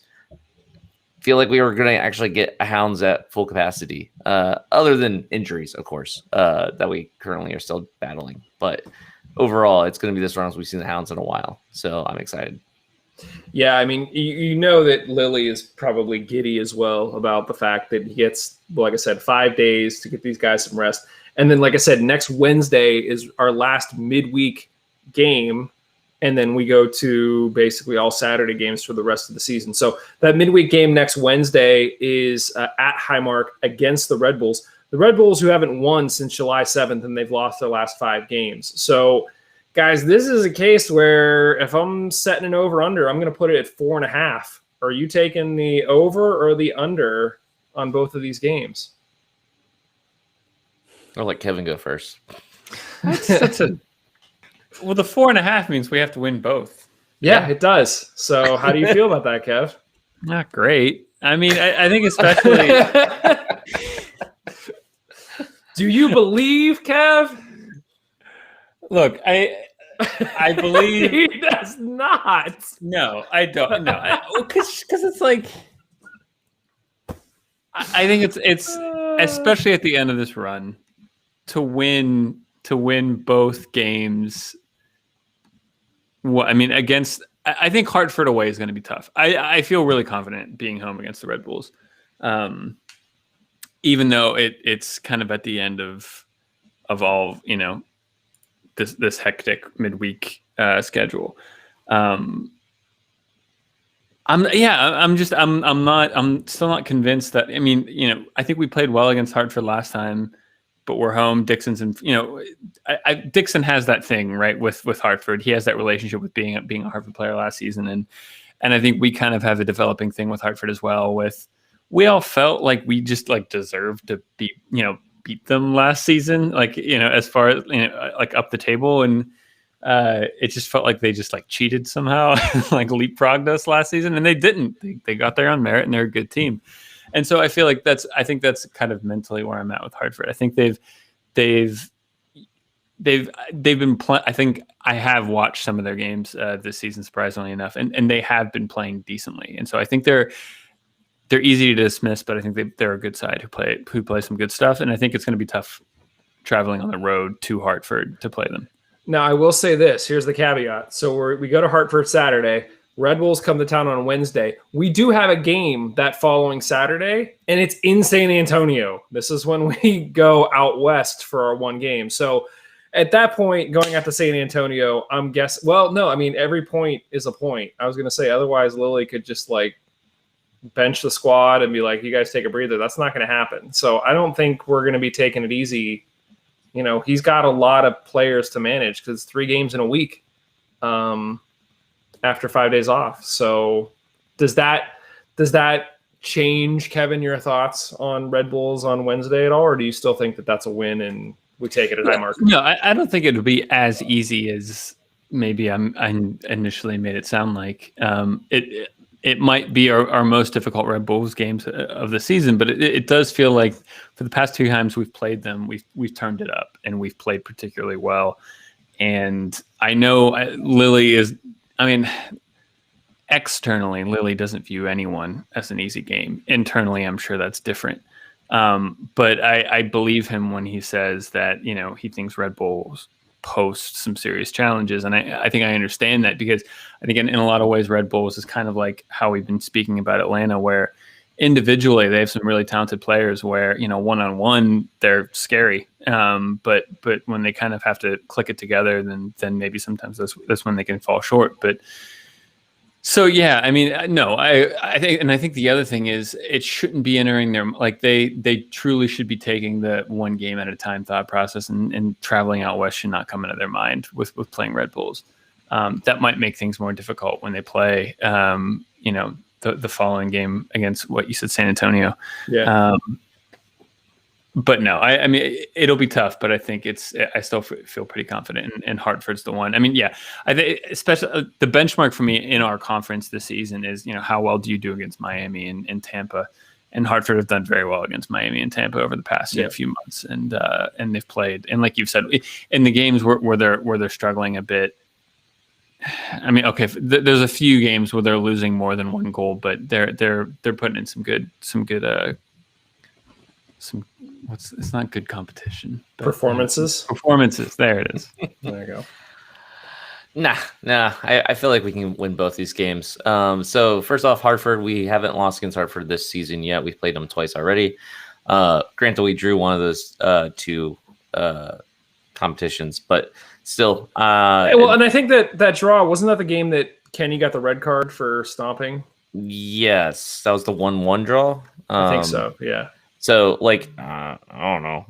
feel like we were going to actually get a Hounds at full capacity, other than injuries, of course, that we currently are still battling. But overall, it's going to be the strongest we've seen the Hounds in a while. So I'm excited. Yeah, I mean, you know that Lily is probably giddy as well about the fact that he gets, like I said, 5 days to get these guys some rest. And then, like I said, next Wednesday is our last midweek game. And then we go to basically all Saturday games for the rest of the season. So that midweek game next Wednesday is at Highmark against the Red Bulls. The Red Bulls who haven't won since July 7th, and they've lost their last 5 games. So, guys, this is a case where if I'm setting an over-under, I'm going to put it at 4.5. Are you taking the over or the under on both of these games? I'll let Kevin go first. That's a... Well, the 4.5 means we have to win both. Yeah, it does. So how do you feel about that, Kev? Not great. I mean, I think especially... Do you believe, Kev? Look, I believe... He does not. No, I don't. No, because it's like... I think it's especially at the end of this run, to win both games. Well, I mean, I think Hartford away is going to be tough. I feel really confident being home against the Red Bulls, even though it's kind of at the end of all, this hectic midweek schedule. I'm still not convinced that. I mean, I think we played well against Hartford last time, but we're home. Dixon's, and Dixon has that thing, right, with Hartford. He has that relationship with being a Hartford player last season, and I think we kind of have a developing thing with Hartford as well. We all felt like we just deserved to beat them last season, as far as up the table, and it just felt like they just cheated somehow, leapfrogged us last season, and they didn't. They got their own merit, and they're a good team. And so I feel like that's kind of mentally where I'm at with Hartford. I think they've been playing. I think I have watched some of their games this season, surprisingly enough, and they have been playing decently. And so I think they're easy to dismiss, but I think they're a good side who play some good stuff. And I think it's going to be tough traveling on the road to Hartford to play them. Now I will say this. Here's the caveat. So we go to Hartford Saturday. Red Bulls come to town on Wednesday. We do have a game that following Saturday, and it's in San Antonio. This is when we go out west for our one game. So at that point, going out to San Antonio, I'm guessing – well, no, I mean, every point is a point. I was going to say otherwise Lily could just bench the squad and be like, you guys take a breather. That's not going to happen. So I don't think we're going to be taking it easy. He's got a lot of players to manage because 3 games in a week. After 5 days off. So does that change, Kevin, your thoughts on Red Bulls on Wednesday at all? Or do you still think that that's a win and we take it at Highmark? No, I don't think it would be as easy as maybe I initially made it sound like. It might be our most difficult Red Bulls games of the season, but it does feel like for the past 2 times we've played them, we've turned it up and we've played particularly well. And I know Lily is... I mean, externally, Lily doesn't view anyone as an easy game. Internally, I'm sure that's different. But I believe him when he says that, he thinks Red Bulls pose some serious challenges. And I think I understand that because I think in a lot of ways, Red Bulls is kind of like how we've been speaking about Atlanta, where individually they have some really talented players where, one-on-one, they're scary. But when they kind of have to click it together, then maybe sometimes that's when they can fall short. But so, yeah, I mean, no, I think the other thing is it shouldn't be entering their, they truly should be taking the one game at a time thought process, and traveling out west should not come into their mind with playing Red Bulls. That might make things more difficult when they play, the following game against what you said, San Antonio. Yeah. But no, I mean, it'll be tough, but I think I still feel pretty confident, and Hartford's the one. I mean, yeah, I think especially the benchmark for me in our conference this season is, how well do you do against Miami and Tampa? and Hartford have done very well against Miami and Tampa over the past few months, and they've played. And like you've said, in the games where they're struggling a bit. I mean, okay, there's a few games where they're losing more than one goal, but they're putting in some good it's not good competition. But, performances. There it is. There you go. Nah. I feel like we can win both these games. So first off, Hartford, we haven't lost against Hartford this season yet. We've played them twice already. Granted, we drew one of those two competitions, but still. And I think that draw, wasn't that the game that Kenny got the red card for stomping? Yes, that was the 1-1 draw. I think so. Yeah. So I don't know.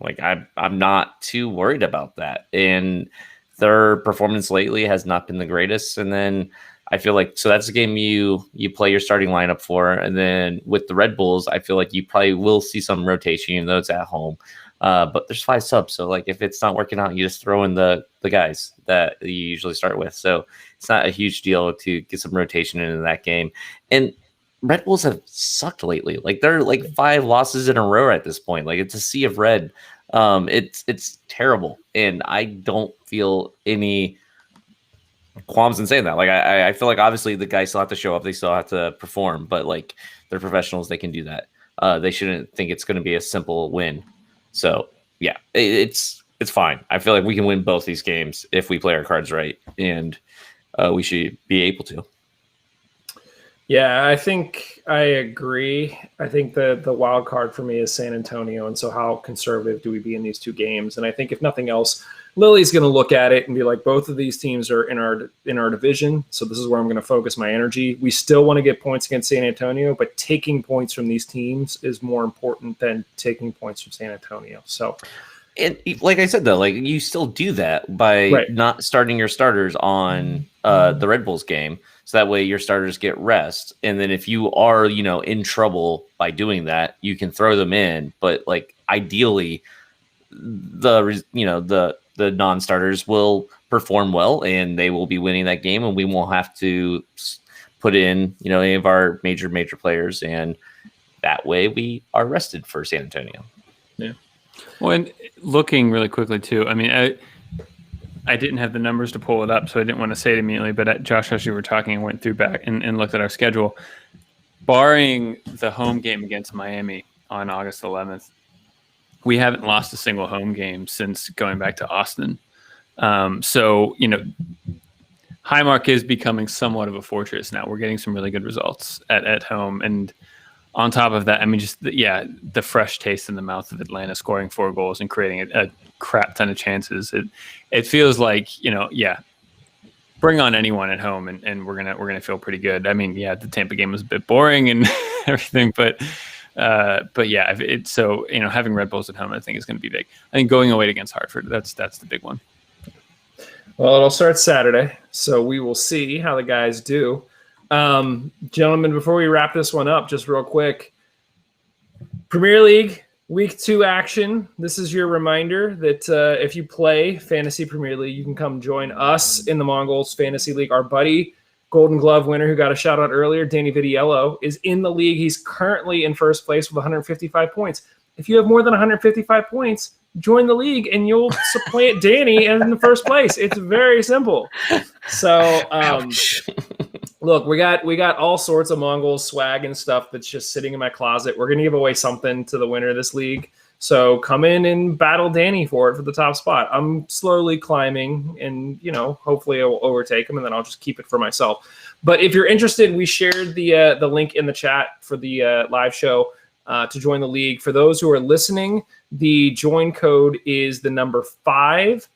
I'm not too worried about that. And their performance lately has not been the greatest. And then I feel like, so that's a game you play your starting lineup for. And then with the Red Bulls, I feel like you probably will see some rotation, even though it's at home. But there's 5 subs. So if it's not working out, you just throw in the guys that you usually start with. So it's not a huge deal to get some rotation into that game. And Red Bulls have sucked lately. They're 5 losses in a row at this point. It's a sea of red. It's terrible, and I don't feel any qualms in saying that. I feel like obviously the guys still have to show up, they still have to perform, but they're professionals, they can do that. They shouldn't think it's going to be a simple win. So yeah, it's fine. I feel like we can win both these games if we play our cards right, and we should be able to. Yeah, I think I agree. I think the wild card for me is San Antonio, and so how conservative do we be in these two games? And I think if nothing else, Lily's going to look at it and be like, both of these teams are in our division, so this is where I'm going to focus my energy. We still want to get points against San Antonio, but taking points from these teams is more important than taking points from San Antonio. So, and like I said, though, you still do that by not starting your starters on the Red Bulls game. So that way your starters get rest. And then if you are, in trouble by doing that, you can throw them in. But ideally, the non-starters will perform well and they will be winning that game. And we won't have to put in, any of our major players. And that way we are rested for San Antonio. Yeah. Well, and looking really quickly too, I mean, I didn't have the numbers to pull it up, so I didn't want to say it immediately. But Josh, as you were talking, I went through back and looked at our schedule. Barring the home game against Miami on August 11th, we haven't lost a single home game since going back to Austin. So, Highmark is becoming somewhat of a fortress now. We're getting some really good results at home. And on top of that, I mean, the fresh taste in the mouth of Atlanta scoring 4 goals and creating a crap ton of chances. It feels like, bring on anyone at home and we're gonna feel pretty good. I mean, the Tampa game was a bit boring and everything, but yeah, having Red Bulls at home, I think is going to be big. I think going away against Hartford, that's the big one. Well, it'll start Saturday, so we will see how the guys do. Gentlemen, before we wrap this one up, just real quick, Premier League Week 2 action. This is your reminder that if you play Fantasy Premier League, you can come join us in the Mon Goals Fantasy League. Our buddy, Golden Glove winner who got a shout out earlier, Danny Vitiello, is in the league. He's currently in first place with 155 points. If you have more than 155 points, join the league and you'll supplant Danny in the first place. It's very simple. So, look, we got all sorts of Mon Goals swag and stuff that's just sitting in my closet. We're going to give away something to the winner of this league. So come in and battle Danny for the top spot. I'm slowly climbing and, hopefully I will overtake him and then I'll just keep it for myself. But if you're interested, we shared the link in the chat for the live show to join the league. For those who are listening, the join code is the number 5,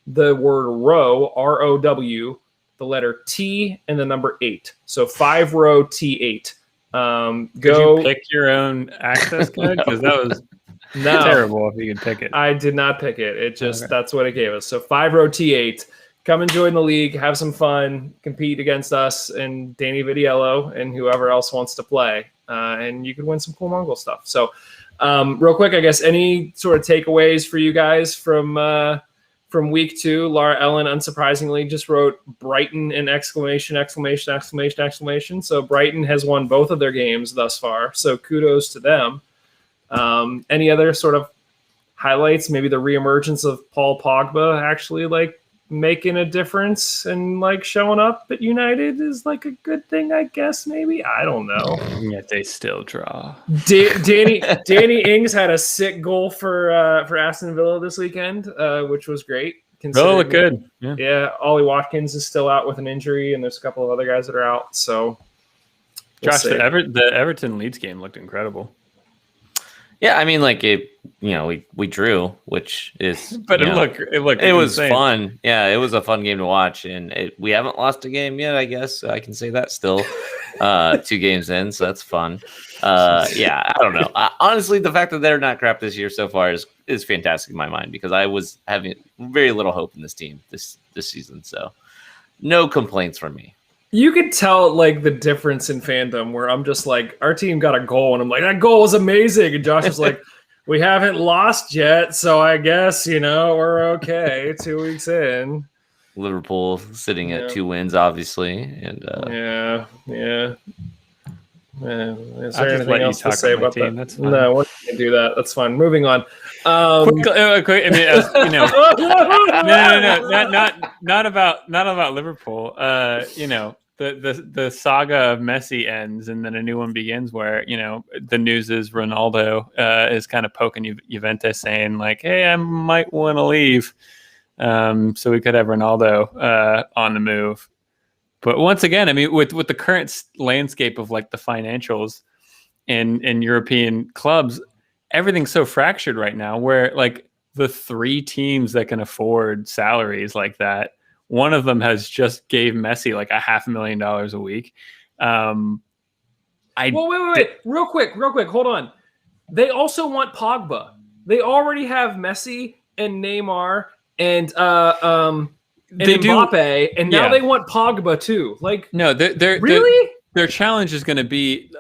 the word row, ROW, the letter T, and the number 8. So 5 row T8. Did you pick your own access code? Because that was terrible if you could pick it. I did not pick it. It just, that's what it gave us. So 5 row T8. Come and join the league, have some fun, compete against us and Danny Vitiello and whoever else wants to play. And you could win some cool Mon Goals stuff. So real quick, I guess, any sort of takeaways for you guys from from week 2, Laura Ellen, unsurprisingly, just wrote Brighton in exclamation. So Brighton has won both of their games thus far. So kudos to them. Any other sort of highlights? Maybe the reemergence of Paul Pogba actually like making a difference and like showing up at United is like a good thing, I guess. Maybe, I don't know. Yet they still draw. Danny Ings had a sick goal for Aston Villa this weekend, which was great. Oh, look good. Yeah, Ollie Watkins is still out with an injury, and there's a couple of other guys that are out. So, Josh, the Everton Leeds game looked incredible. Yeah, I mean, like we drew, which is, but it was fun. Yeah, it was a fun game to watch, and we haven't lost a game yet. I guess I can say that still, 2 games in, so that's fun. Yeah, I don't know. Honestly, the fact that they're not crap this year so far is fantastic in my mind, because I was having very little hope in this team this season. So, no complaints from me. You could tell like the difference in fandom where I'm just like, our team got a goal, and I'm like, that goal was amazing. And Josh is like, we haven't lost yet, so I guess, we're okay 2 weeks in. Liverpool sitting at 2 wins, obviously. And Is there I'll anything else to say about that? That's fine. No, we're not going to do that. That's fine. Moving on. Quick, I mean, not about Liverpool. The saga of Messi ends, and then a new one begins where, the news is Ronaldo is kind of poking Juventus, saying like, hey, I might want to leave. So we could have Ronaldo on the move. But once again, I mean, with the current landscape of like the financials in European clubs, everything's so fractured right now, where like the 3 teams that can afford salaries like that, one of them has just gave Messi like $500,000 a week. Wait. Real quick. Hold on. They also want Pogba. They already have Messi and Neymar and Mbappe, and now they want Pogba too. Like, no, really? Their challenge is going to be.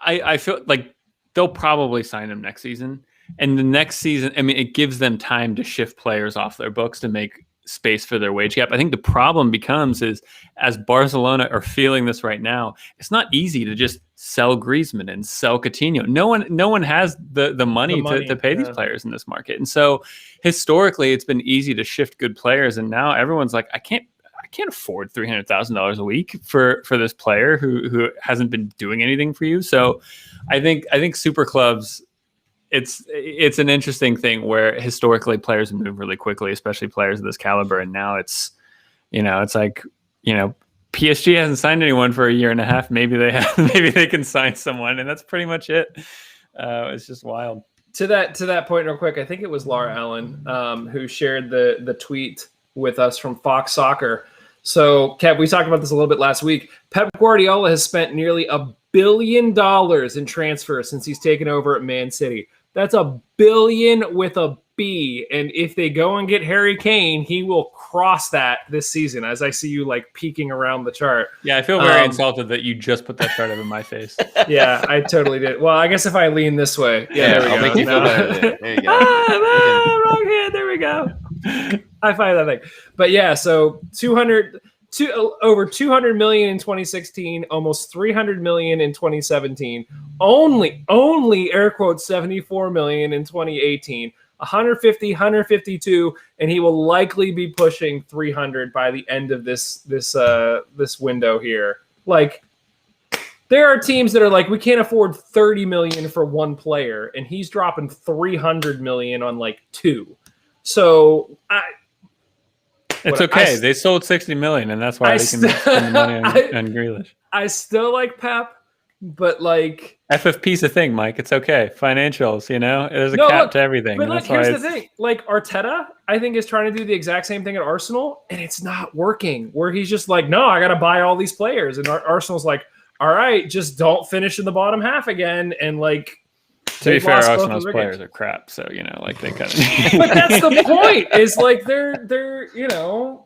I feel like they'll probably sign him next season, and the next season, I mean, it gives them time to shift players off their books to make space for their wage gap. I think the problem becomes is, as Barcelona are feeling this right now, it's not easy to just sell Griezmann and sell Coutinho. No one has the money to pay these players in this market. And so historically it's been easy to shift good players, and now everyone's like, I can't afford $300,000 a week for this player who hasn't been doing anything for you. So I think super clubs, it's an interesting thing where historically players move really quickly, especially players of this caliber. And now it's like, PSG hasn't signed anyone for a year and a half. Maybe they can sign someone, and that's pretty much it. It's just wild. To that point, real quick, I think it was Laura Ellen who shared the tweet with us from Fox Soccer. So, Kev, we talked about this a little bit last week. Pep Guardiola has spent nearly $1 billion in transfers since he's taken over at Man City. That's $1 billion with a B. And if they go and get Harry Kane, he will cross that this season, as I see you like peeking around the chart. Yeah, I feel very insulted that you just put that chart up in my face. Yeah, I totally did. Well, I guess if I lean this way. Yeah, there we go. Make you feel better. There you go. Wrong hand. There we go. I find that thing. But yeah, so over 200 million in 2016, almost 300 million in 2017, only air quotes 74 million in 2018, 152, and he will likely be pushing 300 by the end of this window here. Like, there are teams that are like, we can't afford 30 million for one player, and he's dropping 300 million on like 2. So it's okay. They sold 60 million, and that's why they can spend the money on Grealish. I still like Pep, but like FFP's a thing, Mike. It's okay. Financials, there's a cap to everything. But look, here's the thing. Like, Arteta, I think, is trying to do the exact same thing at Arsenal, and it's not working. Where he's just like, no, I got to buy all these players, and Arsenal's like, all right, just don't finish in the bottom half again, and like. To be fair, Arsenal's players are crap, so they kind of. But that's the point. Is like they're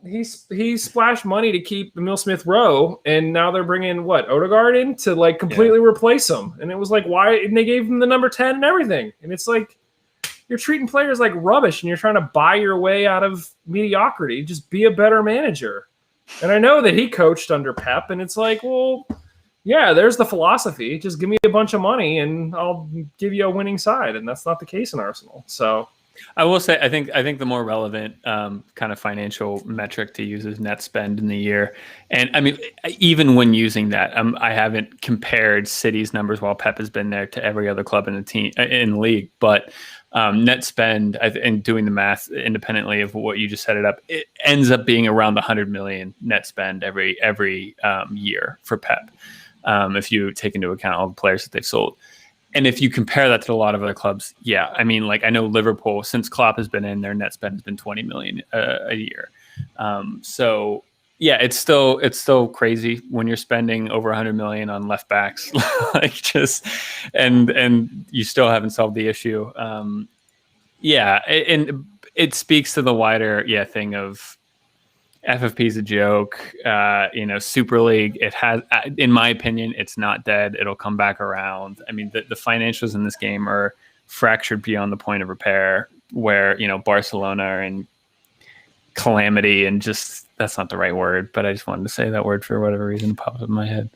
he splashed money to keep Emile Smith Rowe, and now they're bringing Odegaard in to like completely replace him, and it was like, why? And they gave him the number 10 and everything, and it's like, you're treating players like rubbish and you're trying to buy your way out of mediocrity. Just be a better manager. And I know that he coached under Pep, and it's like, well, yeah, there's the philosophy. Just give me a bunch of money and I'll give you a winning side. And that's not the case in Arsenal. So I will say, I think the more relevant kind of financial metric to use is net spend in the year. And I mean, even when using that, I haven't compared City's numbers while Pep has been there to every other club in the league. But net spend, and doing the math independently of what you just set it up, it ends up being around the 100 million net spend every year for Pep, if you take into account all the players that they've sold. And if you compare that to a lot of other clubs, yeah, I mean, like I know Liverpool, since Klopp has been in, their net spend has been 20 million a year. So yeah, it's still crazy when you're spending over 100 million on left backs, like just, and you still haven't solved the issue. Yeah, and it speaks to the wider thing of FFP is a joke. Super League, it has, in my opinion, it's not dead. It'll come back around. I mean, the financials in this game are fractured beyond the point of repair, where, Barcelona are in calamity, and just, that's not the right word, but I just wanted to say that word for whatever reason it popped up in my head.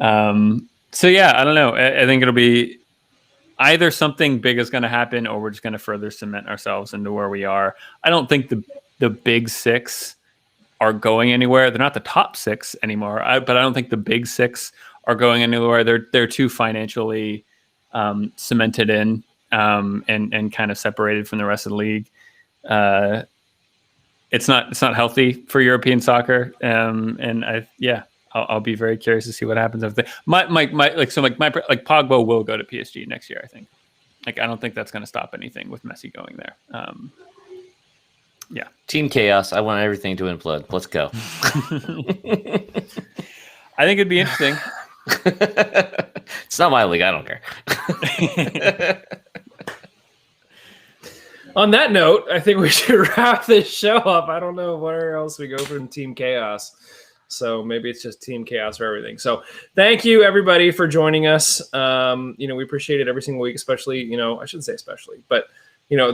So yeah, I don't know. I think it'll be either something big is going to happen, or we're just going to further cement ourselves into where we are. I don't think the big six are going anywhere. They're not the top six anymore, but I don't think the big six are going anywhere. They're too financially cemented in, and kind of separated from the rest of the league. It's not healthy for European soccer, and I'll be very curious to see what happens. If Pogba will go to PSG next year, I think. Like, I don't think that's going to stop anything with Messi going there. Yeah. Team chaos. I want everything to implode. Let's go. I think it'd be interesting. It's not my league. I don't care. On that note, I think we should wrap this show up. I don't know where else we go from Team Chaos. So maybe it's just Team Chaos for everything. So thank you, everybody, for joining us. We appreciate it every single week, especially, I shouldn't say especially, but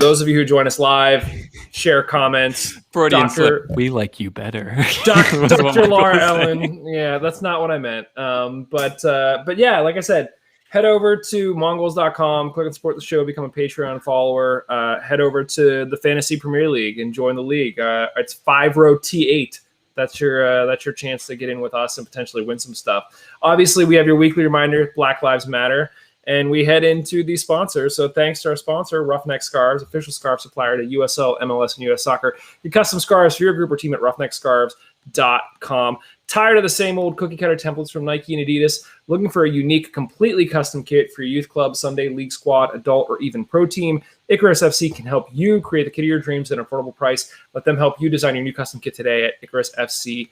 those of you who join us live, share comments. Freudian slip. We like you better. Dr. Laura Ellen. Yeah, that's not what I meant. But yeah, like I said, head over to mongoals.com, click and support the show, become a Patreon follower. Head over to the Fantasy Premier League and join the league. It's 5-row T8. That's your chance to get in with us and potentially win some stuff. Obviously, we have your weekly reminder, Black Lives Matter. And we head into the sponsors. So thanks to our sponsor, Roughneck Scarves, official scarf supplier to USL, MLS, and US Soccer. Your custom scarves for your group or team at roughneckscarves.com. Tired of the same old cookie cutter templates from Nike and Adidas? Looking for a unique, completely custom kit for your youth club, Sunday league squad, adult, or even pro team? Icarus FC can help you create the kit of your dreams at an affordable price. Let them help you design your new custom kit today at icarusfc.com.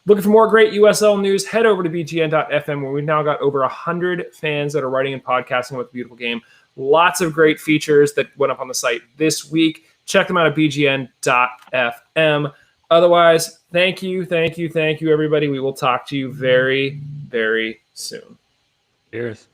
Looking for more great USL news? Head over to bgn.fm, where we've now got over 100 fans that are writing and podcasting about the beautiful game. Lots of great features that went up on the site this week. Check them out at bgn.fm. Otherwise, thank you, everybody. We will talk to you very, very soon. Cheers.